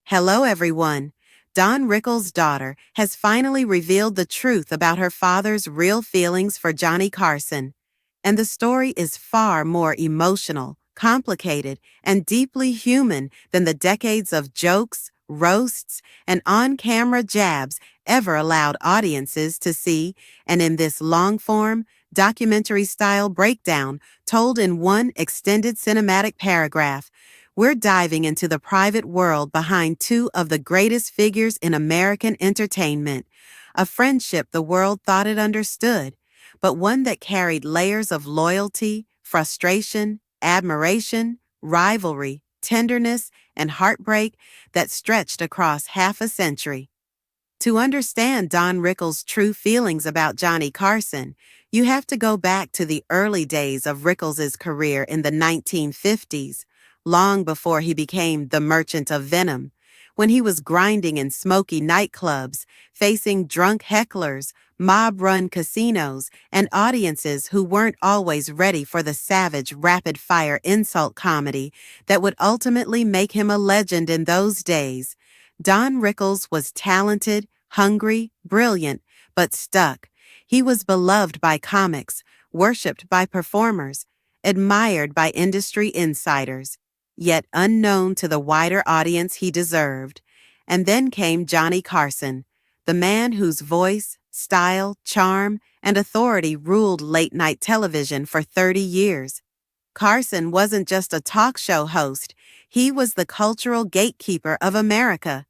Hello, everyone. Don Rickles' daughter has finally revealed the truth about her father's real feelings for Johnny Carson. And the story is far more emotional, complicated, and deeply human than the decades of jokes, roasts, and on-camera jabs ever allowed audiences to see. And in this long-form, documentary-style breakdown told in one extended cinematic paragraph, we're diving into the private world behind two of the greatest figures in American entertainment, a friendship the world thought it understood, but one that carried layers of loyalty, frustration, admiration, rivalry, tenderness, and heartbreak that stretched across half a century. To understand Don Rickles' true feelings about Johnny Carson, you have to go back to the early days of Rickles' career in the 1950s, long before he became the Merchant of Venom, when he was grinding in smoky nightclubs, facing drunk hecklers, mob-run casinos, and audiences who weren't always ready for the savage, rapid-fire insult comedy that would ultimately make him a legend in those days. Don Rickles was talented, hungry, brilliant, but stuck. He was beloved by comics, worshipped by performers, admired by industry insiders, yet unknown to the wider audience he deserved. And then came Johnny Carson, the man whose voice, style, charm, and authority ruled late-night television for 30 years. Carson wasn't just a talk show host, he was the cultural gatekeeper of America.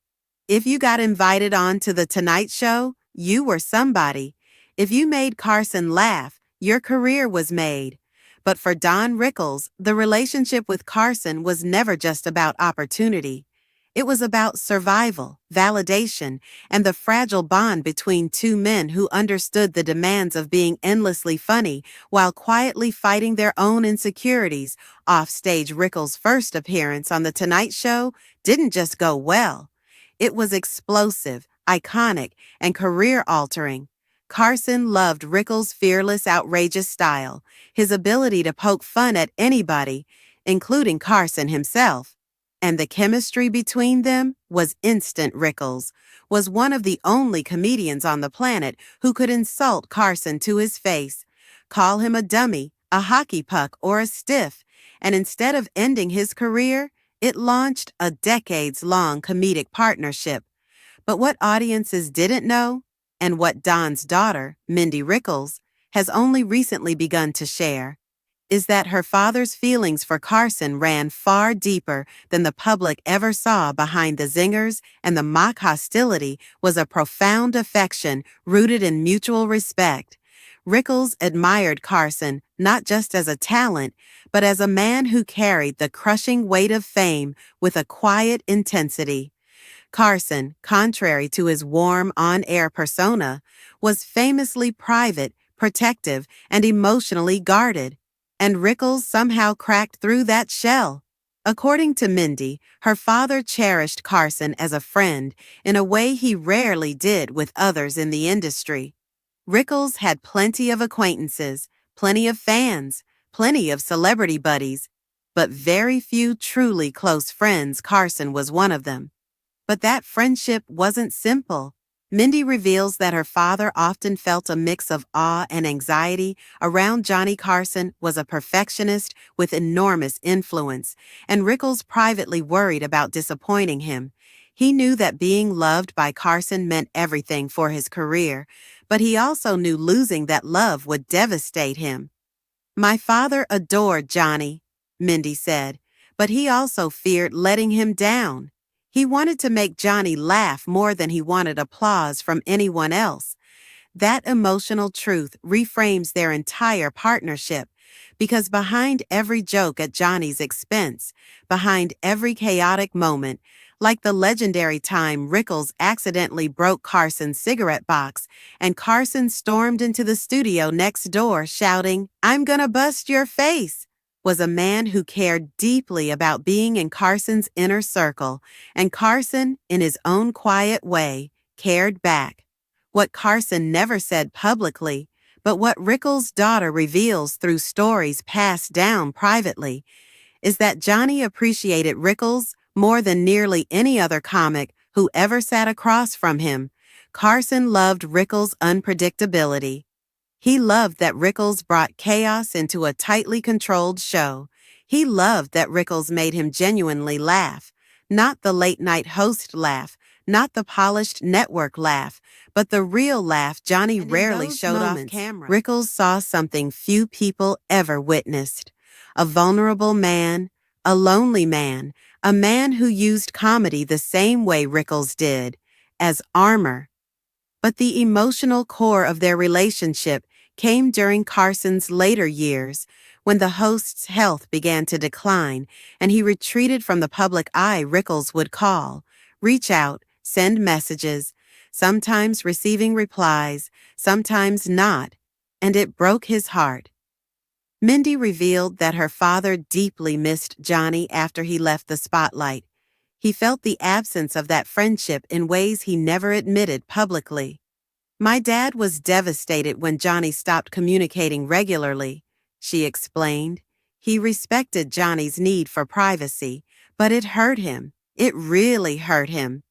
If you got invited on to The Tonight Show, you were somebody. If you made Carson laugh, your career was made. But for Don Rickles, the relationship with Carson was never just about opportunity. It was about survival, validation, and the fragile bond between two men who understood the demands of being endlessly funny while quietly fighting their own insecurities. Offstage, Rickles' first appearance on The Tonight Show didn't just go well. It was explosive, iconic, and career-altering. Carson loved Rickles' fearless, outrageous style, his ability to poke fun at anybody, including Carson himself. And the chemistry between them was instant. Rickles was one of the only comedians on the planet who could insult Carson to his face, call him a dummy, a hockey puck, or a stiff, and instead of ending his career, it launched a decades-long comedic partnership. But what audiences didn't know, and what Don's daughter, Mindy Rickles, has only recently begun to share, is that her father's feelings for Carson ran far deeper than the public ever saw. Behind the zingers and the mock hostility was a profound affection rooted in mutual respect. Rickles admired Carson not just as a talent, but as a man who carried the crushing weight of fame with a quiet intensity. Carson, contrary to his warm, on-air persona, was famously private, protective, and emotionally guarded. And Rickles somehow cracked through that shell. According to Mindy, her father cherished Carson as a friend in a way he rarely did with others in the industry. Rickles had plenty of acquaintances, plenty of fans, plenty of celebrity buddies, but very few truly close friends. Carson was one of them. But that friendship wasn't simple. Mindy reveals that her father often felt a mix of awe and anxiety around Johnny. Carson was a perfectionist with enormous influence, and Rickles privately worried about disappointing him. He knew that being loved by Carson meant everything for his career, but he also knew losing that love would devastate him. "My father adored Johnny," Mindy said, "but he also feared letting him down. He wanted to make Johnny laugh more than he wanted applause from anyone else." That emotional truth reframes their entire partnership, because behind every joke at Johnny's expense, behind every chaotic moment, like the legendary time Rickles accidentally broke Carson's cigarette box and Carson stormed into the studio next door shouting, "I'm gonna bust your face," was a man who cared deeply about being in Carson's inner circle, and Carson, in his own quiet way, cared back. What Carson never said publicly, but what Rickles' daughter reveals through stories passed down privately, is that Johnny appreciated Rickles More than nearly any other comic who ever sat across from him, Carson loved Rickles' unpredictability. He loved that Rickles brought chaos into a tightly controlled show. He loved that Rickles made him genuinely laugh. Not the late-night host laugh, not the polished network laugh, but the real laugh Johnny rarely showed off camera. Rickles saw something few people ever witnessed. A vulnerable man, a lonely man, a man who used comedy the same way Rickles did, as armor. But the emotional core of their relationship came during Carson's later years, when the host's health began to decline and he retreated from the public eye. Rickles would call, reach out, send messages, sometimes receiving replies, sometimes not, and it broke his heart. Mindy revealed that her father deeply missed Johnny after he left the spotlight. He felt the absence of that friendship in ways he never admitted publicly. "My dad was devastated when Johnny stopped communicating regularly," she explained. "He respected Johnny's need for privacy, but it hurt him. It really hurt him."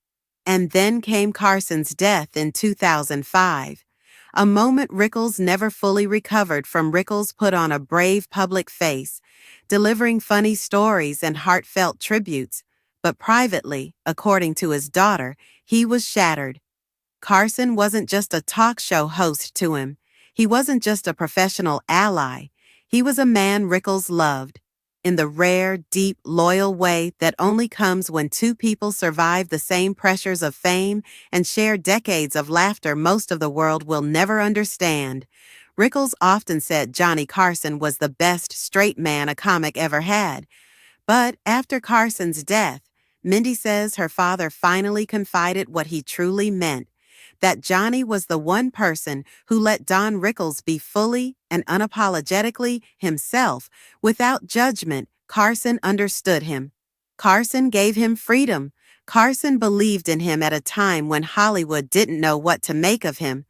And then came Carson's death in 2005, a moment Rickles never fully recovered from. Rickles put on a brave public face, delivering funny stories and heartfelt tributes, but privately, according to his daughter, he was shattered. Carson wasn't just a talk show host to him. He wasn't just a professional ally. He was a man Rickles loved, in the rare, deep, loyal way that only comes when two people survive the same pressures of fame and share decades of laughter most of the world will never understand. Rickles often said Johnny Carson was the best straight man a comic ever had. But after Carson's death, Mindy says her father finally confided what he truly meant, that Johnny was the one person who let Don Rickles be fully and unapologetically himself, without judgment. Carson understood him. Carson gave him freedom. Carson believed in him at a time when Hollywood didn't know what to make of him.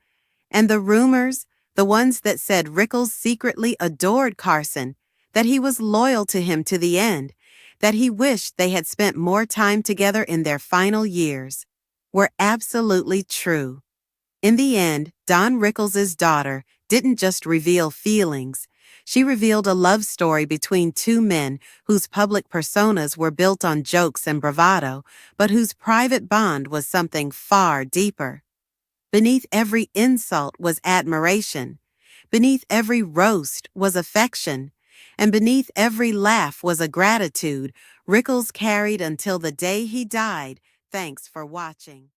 And the rumors, the ones that said Rickles secretly adored Carson, that he was loyal to him to the end, that he wished they had spent more time together in their final years, were absolutely true. In the end, Don Rickles' daughter didn't just reveal feelings. She revealed a love story between two men whose public personas were built on jokes and bravado, but whose private bond was something far deeper. Beneath every insult was admiration. Beneath every roast was affection. And beneath every laugh was a gratitude Rickles carried until the day he died. Thanks for watching.